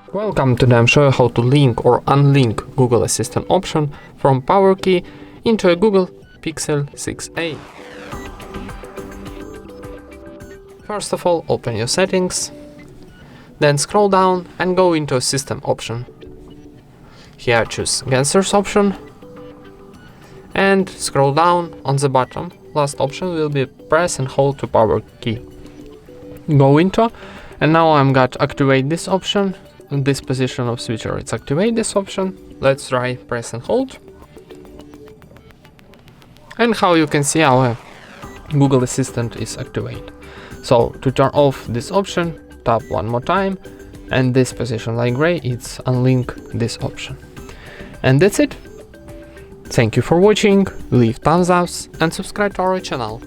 Welcome. Today I'm showing how to link or unlink Google Assistant option from Power Key into a Google Pixel 6a. First of all, open your settings, then scroll down and go into System option. Here choose Gensers option and scroll down on the bottom. Last option will be press and hold to Power Key. Go into, and now I'm going to activate this option. In this position of switcher, it's activate this option. Let's try press and hold. And how you can see, our Google Assistant is activated. So to turn off this option, tap one more time, and this position like gray, it's unlink this option. And that's it. Thank you for watching, leave thumbs up and subscribe to our channel.